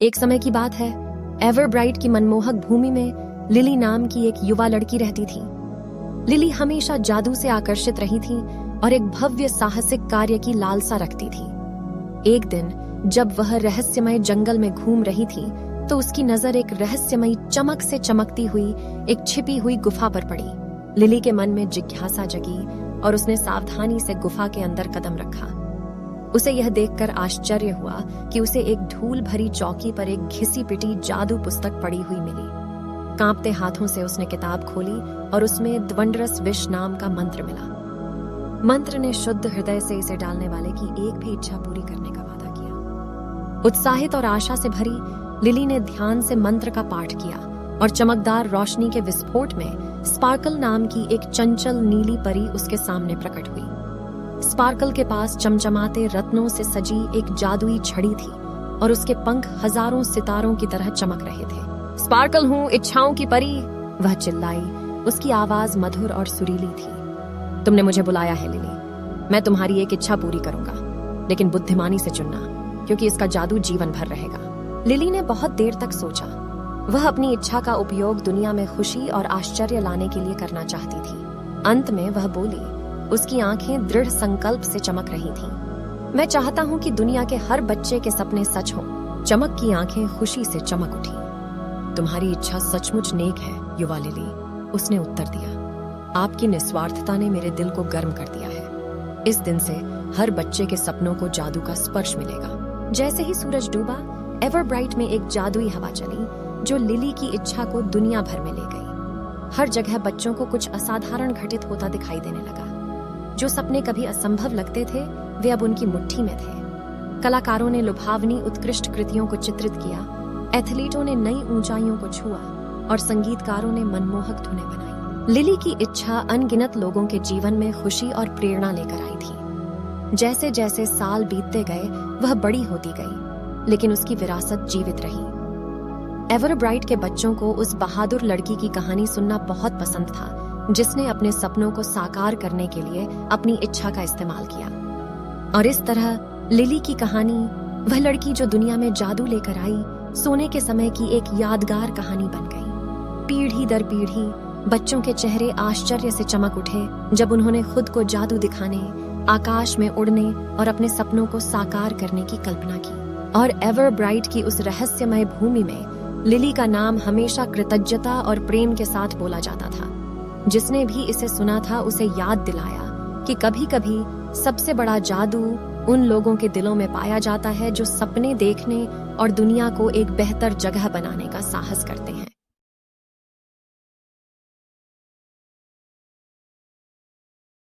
एक समय की बात है, एवरब्राइट की मनमोहक भूमि में लिली नाम की एक युवा लड़की रहती थी। लिली हमेशा जादू से आकर्षित रही थी और एक भव्य साहसिक कार्य की लालसा रखती थी। एक दिन जब वह रहस्यमय जंगल में घूम रही थी तो उसकी नजर एक रहस्यमयी चमक से चमकती हुई एक छिपी हुई गुफा पर पड़ी। लिली के मन में जिज्ञासा जगी और उसने सावधानी से गुफा के अंदर कदम रखा। उसे यह देखकर आश्चर्य हुआ कि उसे एक धूल भरी चौकी पर एक घिसी पिटी जादू पुस्तक पड़ी हुई मिली। कांपते हाथों से उसने किताब खोली और उसमें द्वंडरस विश नाम का मंत्र मिला। मंत्र ने शुद्ध हृदय से इसे डालने वाले की एक भी इच्छा पूरी करने का वादा किया। उत्साहित और आशा से भरी लिली ने ध्यान से मंत्र का पाठ किया और चमकदार रोशनी के विस्फोट में स्पार्कल नाम की एक चंचल नीली परी उसके सामने प्रकट हुई। स्पार्कल के पास चमचमाते रत्नों से सजी एक जादुई छड़ी थी और उसके पंख हजारों सितारों की तरह चमक रहे थे। स्पार्कल हूँ, इच्छाओं की परी, वह चिल्लाई। उसकी आवाज मधुर और सुरीली थी। तुमने मुझे बुलाया है लिली, मैं तुम्हारी एक इच्छा पूरी करूंगा, लेकिन बुद्धिमानी से चुनना, क्योंकि इसका जादू जीवन भर रहेगा। लिली ने बहुत देर तक सोचा। वह अपनी इच्छा का उपयोग दुनिया में खुशी और आश्चर्य लाने के लिए करना चाहती थी। अंत में वह बोली। उसकी आंखें दृढ़ संकल्प से चमक रही थीं। मैं चाहता हूं कि दुनिया के हर बच्चे के सपने सच हों। चमक की आंखें खुशी से चमक उठी। तुम्हारी इच्छा सचमुच नेक है युवा लिली, उसने उत्तर दिया। आपकी निस्वार्थता ने मेरे दिल को गर्म कर दिया है। इस दिन से हर बच्चे के सपनों को जादू का स्पर्श मिलेगा। जैसे ही सूरज डूबा, एवरब्राइट में एक जादुई हवा चली जो लिली की इच्छा को दुनिया भर में ले गई। हर जगह बच्चों को कुछ असाधारण घटित होता दिखाई देने लगा। जो सपने कभी असंभव लगते थे वे अब उनकी मुट्ठी में थे। कलाकारों ने लुभावनी उत्कृष्ट कृतियों को चित्रित किया, एथलीटों ने नई ऊंचाइयों को छुआ और संगीतकारों ने मनमोहक धुनें बनाई। लिली की इच्छा अनगिनत लोगों के जीवन में खुशी और प्रेरणा लेकर आई थी। जैसे जैसे साल बीतते गए वह बड़ी होती गई, लेकिन उसकी विरासत जीवित रही। एवरब्राइट के बच्चों को उस बहादुर लड़की की कहानी सुनना बहुत पसंद था, जिसने अपने सपनों को साकार करने के लिए अपनी इच्छा का इस्तेमाल किया। और इस तरह लिली की कहानी, वह लड़की जो दुनिया में जादू लेकर आई, सोने के समय की एक यादगार कहानी बन गई। पीढ़ी दर पीढ़ी बच्चों के चेहरे आश्चर्य से चमक उठे जब उन्होंने खुद को जादू दिखाने, आकाश में उड़ने और अपने सपनों को साकार करने की कल्पना की। और एवरब्राइट की उस रहस्यमय भूमि में लिली का नाम हमेशा कृतज्ञता और प्रेम के साथ बोला जाता था। जिसने भी इसे सुना था उसे याद दिलाया कि कभी कभी सबसे बड़ा जादू उन लोगों के दिलों में पाया जाता है जो सपने देखने और दुनिया को एक बेहतर जगह बनाने का साहस करते हैं।